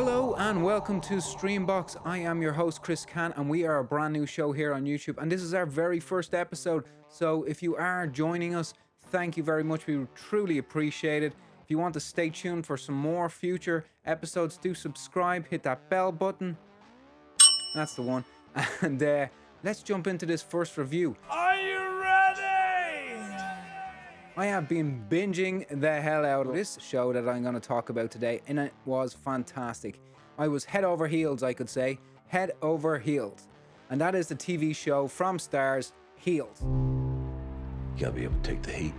Hello and welcome to Streambox. I am your host Chris Can and we are a brand new show here on YouTube and this is our very first episode. So if you are joining us, thank you very much. We truly appreciate it. If you want to stay tuned for some more future episodes, do subscribe, hit that bell button. That's the one. And let's jump into this first review. Are you ready? I have been binging the hell out of this show that I'm going to talk about today, and it was fantastic. I was head over heels, I could say. Head over heels. And that is the TV show from Starz, Heels. You gotta be able to take the heat.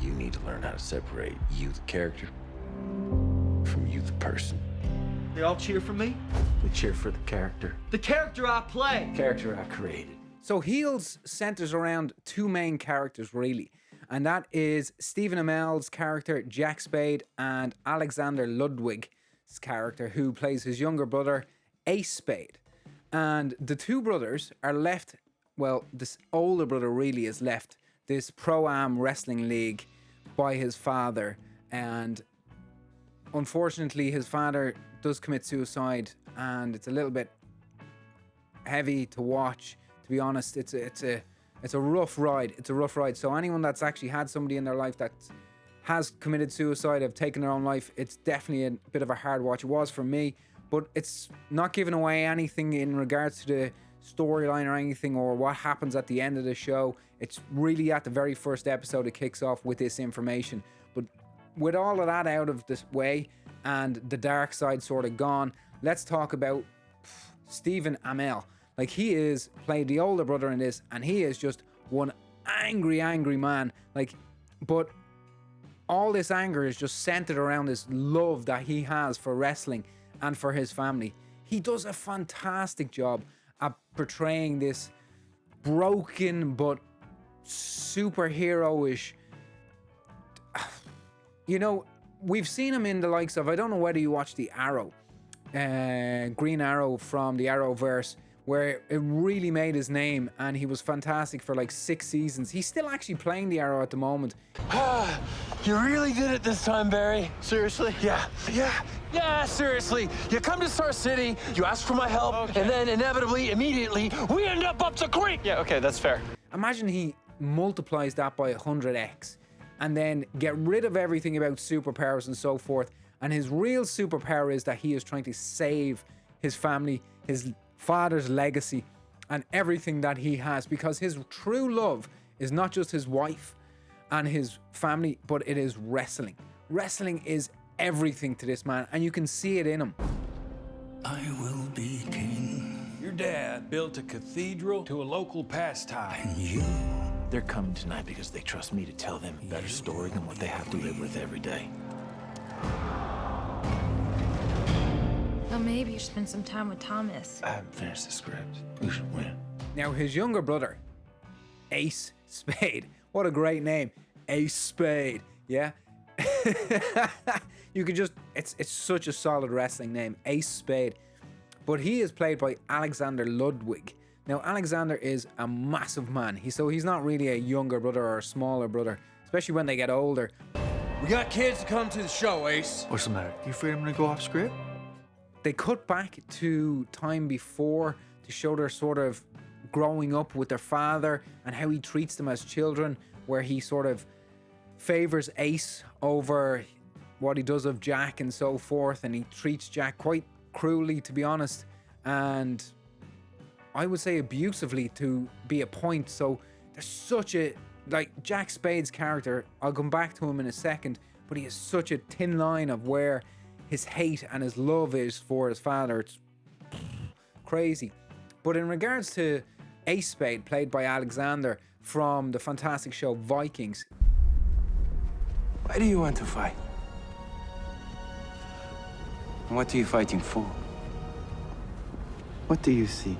You need to learn how to separate you, the character, from you, the person. They all cheer for me? We cheer for the character. The character I play! Character I created. So Heels centers around two main characters, really. And that is Stephen Amell's character, Jack Spade, and Alexander Ludwig's character, who plays his younger brother, Ace Spade. And the two brothers are left, well, this older brother really is left this Pro-Am wrestling league by his father. And unfortunately, his father does commit suicide, and it's a little bit heavy to watch. To be honest, it's a rough ride. It's a rough ride. So anyone that's actually had somebody in their life that has committed suicide, have taken their own life, it's definitely a bit of a hard watch. It was for me, but it's not giving away anything in regards to the storyline or anything or what happens at the end of the show. It's really at the very first episode it kicks off with this information. But with all of that out of the way and the dark side sort of gone, let's talk about Stephen Amell. Like, he is played the older brother in this, and he is just one angry man. Like, but all this anger is just centered around this love that he has for wrestling and for his family. He does a fantastic job at portraying this broken but superhero-ish. You know, we've seen him in the likes of, I don't know whether you watched the Arrow, Green Arrow from the Arrowverse, where it really made his name, and he was fantastic for like 6 seasons. He's still actually playing the Arrow at the moment. You really did it this time, Barry. Seriously? Yeah, seriously. You come to Star City, you ask for my help, and then inevitably, immediately, we end up the creek. Yeah, okay, that's fair. Imagine he multiplies that by 100x and then get rid of everything about superpowers and so forth. And his real superpower is that he is trying to save his family, his father's legacy, and everything that he has, because his true love is not just his wife and his family, but it is wrestling. Wrestling is everything to this man, and you can see it in him. I will be king. Your dad built a cathedral to a local pastime. And you, They're coming tonight because they trust me to tell them a better story than what they have to live with every day. Well, maybe you should spend some time with Thomas. I haven't finished the script. We should win. Now, his younger brother, Ace Spade. What a great name. Ace Spade. Yeah. You could just, it's such a solid wrestling name, Ace Spade. But he is played by Alexander Ludwig. Now, Alexander is a massive man. He's not really a younger brother or a smaller brother, especially when they get older. We got kids to come to the show, Ace. What's the matter? You afraid I'm gonna go off script? They cut back to time before to show their sort of growing up with their father and how he treats them as children, where he sort of favors Ace over what he does of Jack and so forth, and he treats Jack quite cruelly, to be honest, and I would say abusively to be a point. So there's such a, like, Jack Spade's character, I'll come back to him in a second, but he has such a thin line of where his hate and his love is for his father. It's crazy. But in regards to Ace Spade, played by Alexander from the fantastic show Vikings. why do you want to fight? And what are you fighting for? What do you see?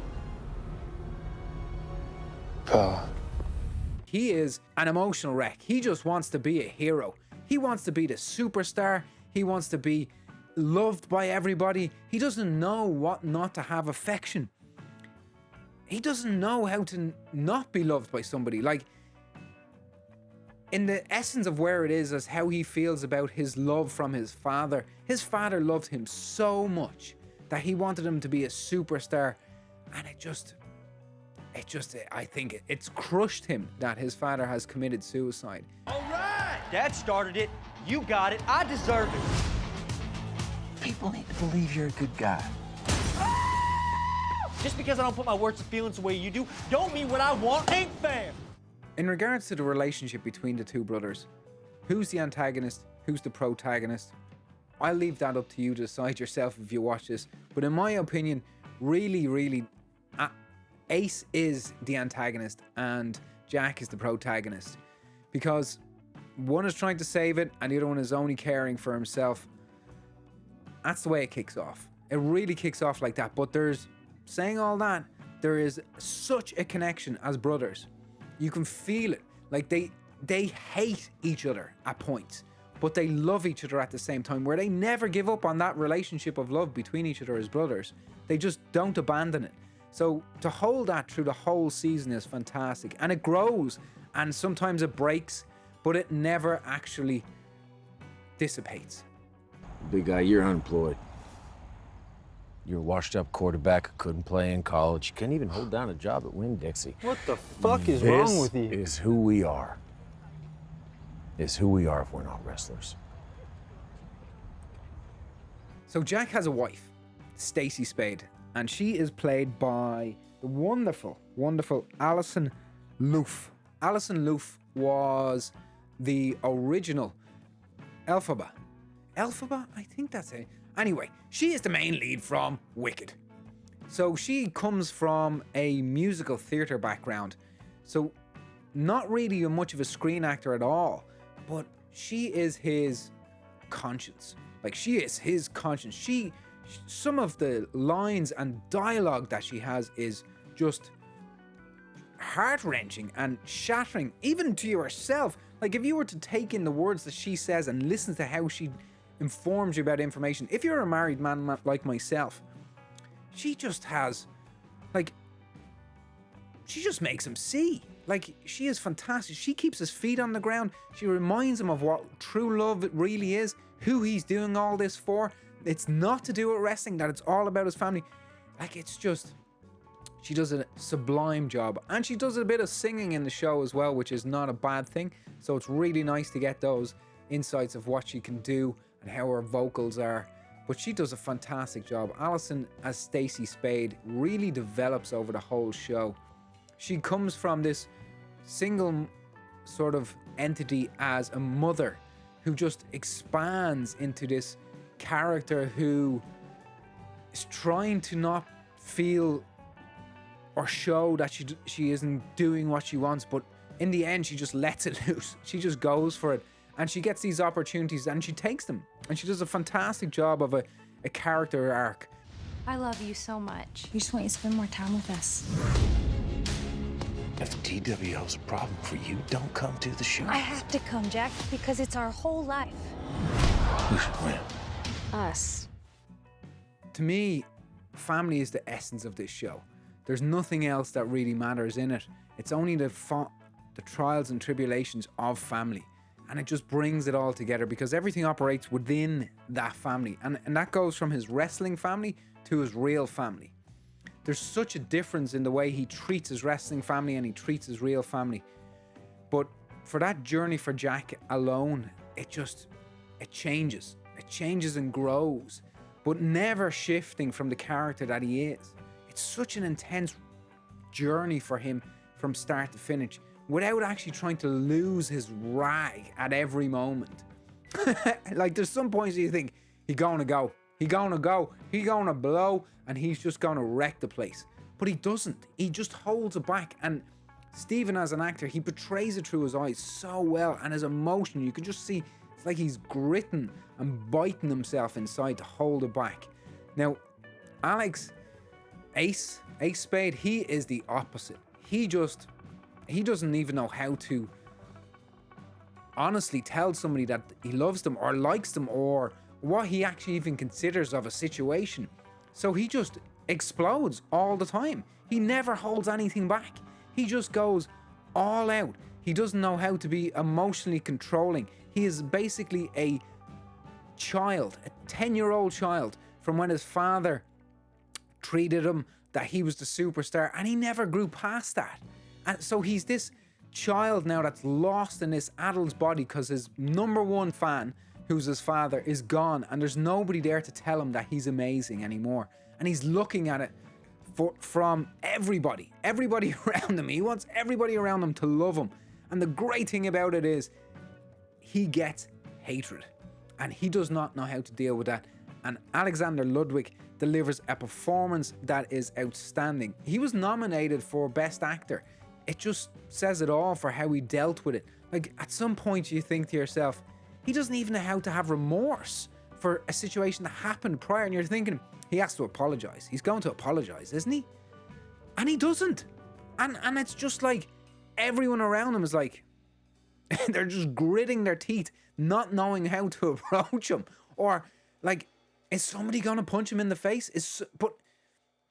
Power. He is an emotional wreck. He just wants to be a hero. He wants to be the superstar. He wants to be loved by everybody. He doesn't know what not to have affection. He doesn't know how to not be loved by somebody. Like, in the essence of where it is as how he feels about his love from his father. His father loved him so much that he wanted him to be a superstar, and I think it's crushed him that his father has committed suicide. All right! Dad started it. You got it. I deserve it. People need to believe you're a good guy. Just because I don't put my words and feelings the way you do, don't mean what I want ain't fair. In regards to the relationship between the two brothers, who's the antagonist, who's the protagonist? I'll leave that up to you to decide yourself if you watch this. But in my opinion, really, Ace is the antagonist and Jack is the protagonist. Because one is trying to save it and the other one is only caring for himself. That's the way it kicks off. It really kicks off like that. But saying all that, there is such a connection as brothers. You can feel it. Like they hate each other at points, but they love each other at the same time, where they never give up on that relationship of love between each other as brothers. They just don't abandon it. So to hold that through the whole season is fantastic. And it grows, and sometimes it breaks, but it never actually dissipates. Big guy, you're unemployed. You're a washed-up quarterback who couldn't play in college. You can't even hold down a job at Winn-Dixie. What the fuck is wrong with you? This is who we are. It's who we are if we're not wrestlers. So Jack has a wife, Stacey Spade, and she is played by the wonderful Alison Loof. Alison Loof was the original Elphaba. Elphaba? I think that's it. Anyway, she is the main lead from Wicked. So she comes from a musical theatre background. So not really much of a screen actor at all, but she is his conscience. Like, she is his conscience. Some of the lines and dialogue that she has is just heart-wrenching and shattering, even to yourself. Like, if you were to take in the words that she says and listen to how she informs you about information, if you're a married man like myself, she just has, like, she just makes him see. Like, she is fantastic. She keeps his feet on the ground. She reminds him of what true love really is, who he's doing all this for. It's not to do with wrestling, that it's all about his family. Like, it's just, she does a sublime job. And she does a bit of singing in the show as well, which is not a bad thing. So it's really nice to get those insights of what she can do and how her vocals are. But she does a fantastic job. Alison as Stacey Spade really develops over the whole show. She comes from this single sort of entity as a mother who just expands into this character who is trying to not feel or show that she isn't doing what she wants, but in the end she just lets it loose. She just goes for it, and she gets these opportunities and she takes them, and she does a fantastic job of a character arc. I love you so much. We just want you to spend more time with us. If TWO's a problem for you, don't come to the show. I have to come, Jack, because it's our whole life. Who should win? Us. To me, family is the essence of this show. There's nothing else that really matters in it. It's only the trials and tribulations of family. And it just brings it all together because everything operates within that family. And that goes from his wrestling family to his real family. There's such a difference in the way he treats his wrestling family and he treats his real family. But for that journey for Jack alone, it changes. It changes and grows, but never shifting from the character that he is. It's such an intense journey for him from start to finish, without actually trying to lose his rag at every moment. Like, there's some points where you think, he gonna go, he gonna blow, and he's just gonna wreck the place. But he doesn't. He just holds it back. And Stephen, as an actor, he portrays it through his eyes so well, and his emotion, you can just see, it's like he's gritting and biting himself inside to hold it back. Now, Ace Spade, he is the opposite. He doesn't even know how to honestly tell somebody that he loves them or likes them or what he actually even considers of a situation. So he just explodes all the time. He never holds anything back. He just goes all out. He doesn't know how to be emotionally controlling. He is basically a child, a 10-year-old child, from when his father treated him that he was the superstar, and he never grew past that. And so he's this child now that's lost in this adult's body because his number one fan, who's his father, is gone, and there's nobody there to tell him that he's amazing anymore. And he's looking at it from everybody around him. He wants everybody around him to love him. And the great thing about it is he gets hatred, and he does not know how to deal with that. And Alexander Ludwig delivers a performance that is outstanding. He was nominated for Best Actor. It just says it all for how he dealt with it. Like, at some point you think to yourself, he doesn't even know how to have remorse for a situation that happened prior, and you're thinking, he has to apologize. He's going to apologize, isn't he? And he doesn't. And it's just like everyone around him is like, they're just gritting their teeth, not knowing how to approach him. Or like, is somebody going to punch him in the face? But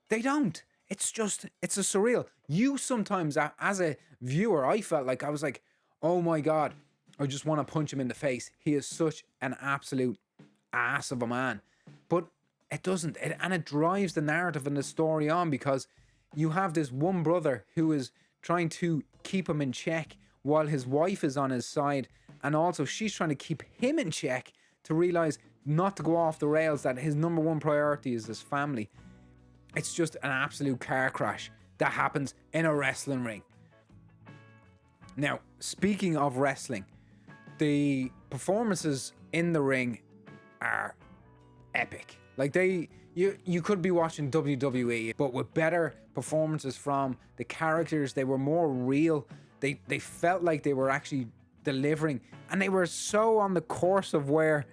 they don't. It's a surreal. You sometimes, as a viewer, I felt like, I was like, oh my God, I just want to punch him in the face. He is such an absolute ass of a man. But it doesn't. And it drives the narrative and the story on, because you have this one brother who is trying to keep him in check while his wife is on his side. And also she's trying to keep him in check to realize not to go off the rails, that his number one priority is his family. It's just an absolute car crash that happens in a wrestling ring. Now, speaking of wrestling, the performances in the ring are epic. Like, you could be watching WWE, but with better performances from the characters. They were more real. They felt like they were actually delivering, and they were so on the course of where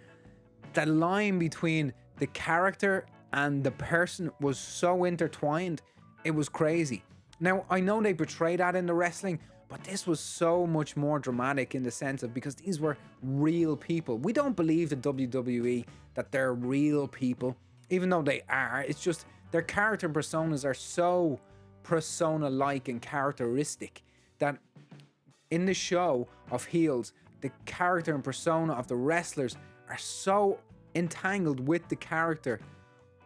the line between the character and the person was so intertwined. It was crazy. Now, I know they portray that in the wrestling, but this was so much more dramatic in the sense of, because these were real people. We don't believe the WWE that they're real people, even though they are. It's just their character personas are so persona-like and characteristic that in the show of Heels, the character and persona of the wrestlers are so entangled with the character,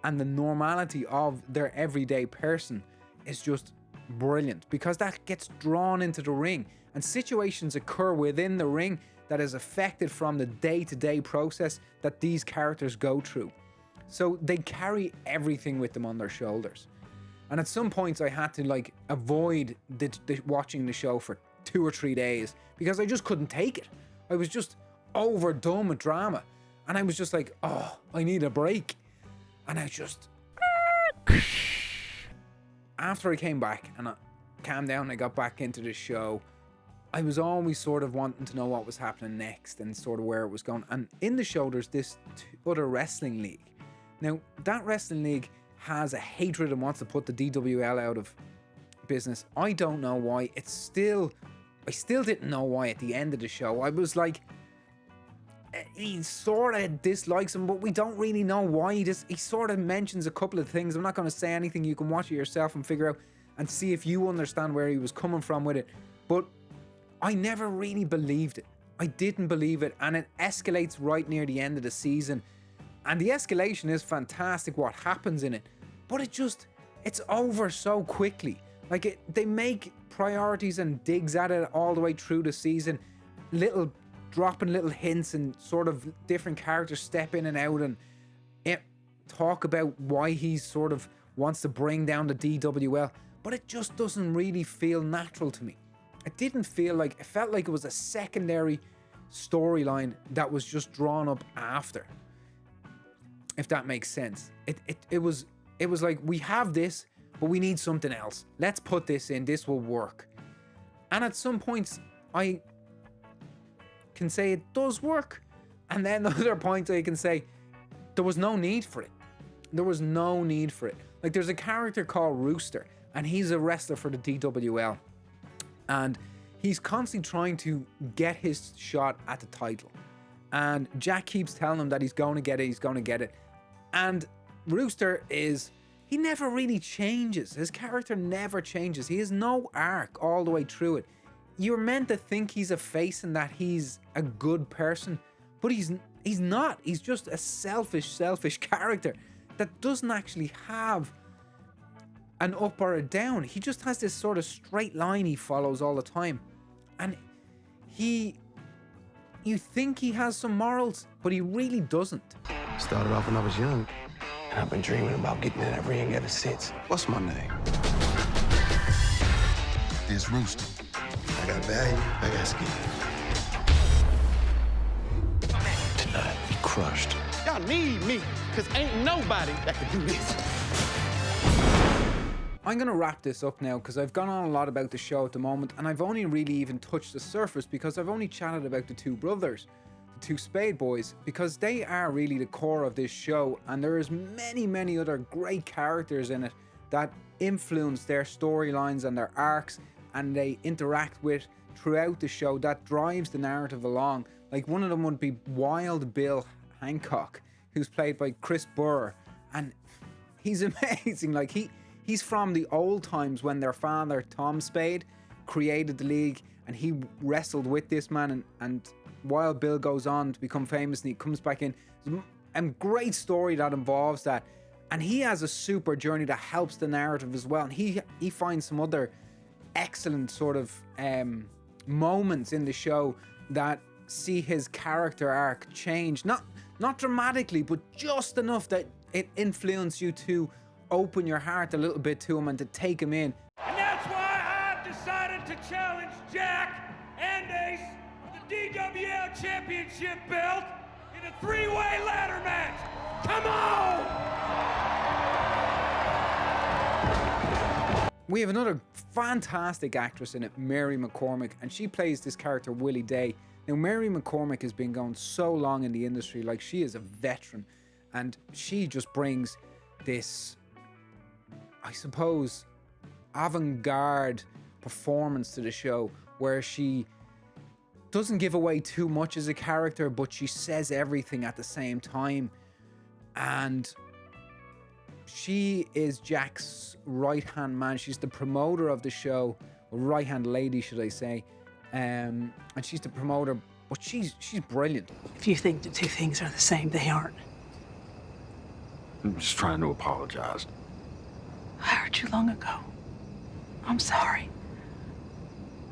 and the normality of their everyday person is just brilliant, because that gets drawn into the ring, and situations occur within the ring that is affected from the day-to-day process that these characters go through. So they carry everything with them on their shoulders. And at some points I had to like avoid watching the show for 2 or 3 days, because I just couldn't take it. I was just overdone with drama, and I was just like, oh, I need a break. And I just, after I came back and I calmed down and I got back into the show, I was always sort of wanting to know what was happening next and sort of where it was going. And in the show, there's this other wrestling league. Now, that wrestling league has a hatred and wants to put the DWL out of business. I don't know why. I still didn't know why at the end of the show. I was like, he sort of dislikes him, but we don't really know why. He sort of mentions a couple of things. I'm not going to say anything. You can watch it yourself and figure out and see if you understand where he was coming from with it. But I never really believed it. I didn't believe it, and it escalates right near the end of the season. And the escalation is fantastic, what happens in it. But it's over so quickly. Like, they make priorities and digs at it all the way through the season. Dropping little hints, and sort of different characters step in and out and talk about why he sort of wants to bring down the DWL. But it just doesn't really feel natural to me. It felt like it was a secondary storyline that was just drawn up after. If that makes sense. It was like, we have this, but we need something else. Let's put this in. This will work. And at some points, I can say it does work. And then other points I can say there was no need for it. There was no need for it. Like, there's a character called Rooster, and he's a wrestler for the DWL. And he's constantly trying to get his shot at the title. And Jack keeps telling him that he's going to get it. And Rooster he never really changes. His character never changes. He has no arc all the way through it. you're meant to think he's a face and that he's a good person, but he's not. He's just a selfish character that doesn't actually have an up or a down. He just has this sort of straight line he follows all the time. And you think he has some morals, but he really doesn't. Started off when I was young, and I've been dreaming about getting in that ring ever since. What's my name? It's Rooster. I got value, I got skill. Tonight, be crushed. Y'all need me, because ain't nobody that can do this. I'm going to wrap this up now because I've gone on a lot about the show at the moment, and I've only really even touched the surface because I've only chatted about the two brothers, the two Spade boys, because they are really the core of this show, and there is many other great characters in it that influence their storylines and their arcs, and they interact with throughout the show that drives the narrative along. Like, one of them would be Wild Bill Hancock, who's played by Chris Burr, and he's amazing. Like, he's from the old times when their father, Tom Spade, created the league, and he wrestled with this man, and Wild Bill goes on to become famous, and he comes back in. It's a great story that involves that, and he has a super journey that helps the narrative as well, and he finds some other excellent sort of moments in the show that see his character arc change, not dramatically, but just enough that it influences you to open your heart a little bit to him and to take him in. And that's why I've decided to challenge Jack and Ace for the DWL Championship belt in a three-way ladder match. Come on! We have another fantastic actress in it, Mary McCormick, and she plays this character, Willie Day. Now, Mary McCormick has been going so long in the industry, like, she is a veteran, and she just brings this, I suppose, avant-garde performance to the show, where she doesn't give away too much as a character, but she says everything at the same time. And she is Jack's right-hand man. She's the promoter of the show, or right-hand lady, should I say. And she's the promoter, but she's brilliant. If you think the two things are the same, they aren't. I'm just trying to apologize. I hurt you long ago. I'm sorry.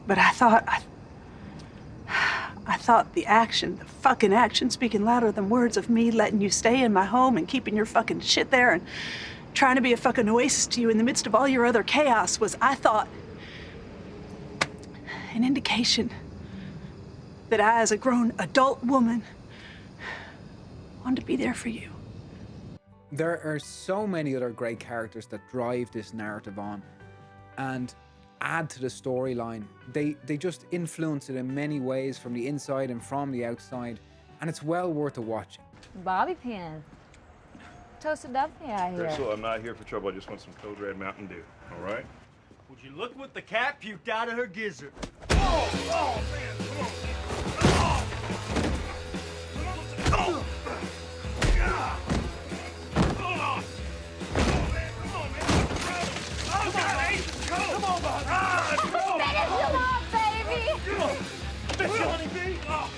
But I thought the action, the fucking action speaking louder than words of me letting you stay in my home and keeping your fucking shit there and trying to be a fucking oasis to you in the midst of all your other chaos was, I thought, an indication that I, as a grown adult woman, wanted to be there for you. There are so many other great characters that drive this narrative on and add to the storyline. They just influence it in many ways, from the inside and from the outside, and it's well worth a watch. Bobby pins. Toasted up out here. Crystal, I'm not here for trouble. I just want some Code Red Mountain Dew. All right? Would you look what the cat puked out of her gizzard? Oh, man, come on. Oh. Oh. Yeah. Oh. Oh, man, come on, man. Oh, God, Ace, go. Come on, Bob. Ah, come on. Finish him off, baby! Come on. Finish it, honey, bee. Oh.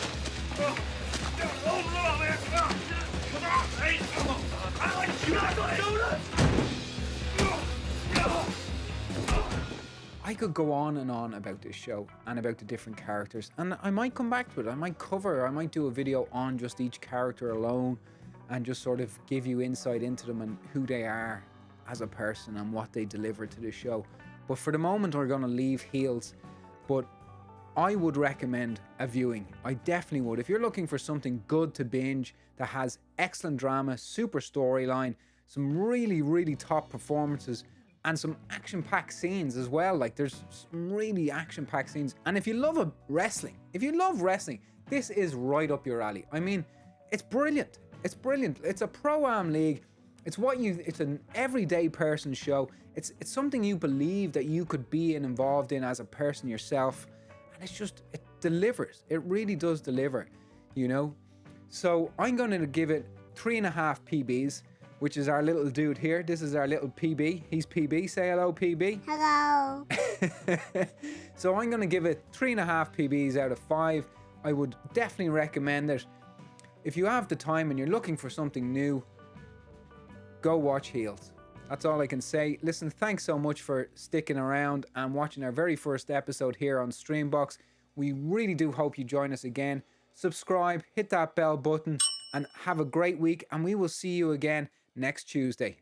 Oh. Oh, man. Oh. Come on, Ace, come on. I like you. Not gonna do this. I could go on and on about this show and about the different characters, and I might come back to it. I might do a video on just each character alone and just sort of give you insight into them and who they are as a person and what they deliver to the show. But for the moment, we're going to leave Heels. But I would recommend a viewing. I definitely would. If you're looking for something good to binge that has excellent drama, super storyline, some really top performances, and some action-packed scenes as well. Like, there's some really action-packed scenes. And if you love wrestling, this is right up your alley. I mean, it's brilliant. It's brilliant. It's a pro-am league. It's an everyday person show. It's something you believe that you could be involved in as a person yourself. And it delivers. It really does deliver, you know? So I'm going to give it 3.5 PBs. which is our little dude here. This is our little PB. He's PB. Say hello, PB. Hello. So I'm going to give it 3.5 PBs out of 5. I would definitely recommend it. If you have the time and you're looking for something new, go watch Heels. That's all I can say. Listen, thanks so much for sticking around and watching our very first episode here on Streambox. We really do hope you join us again. Subscribe, hit that bell button, and have a great week. And we will see you again next Tuesday.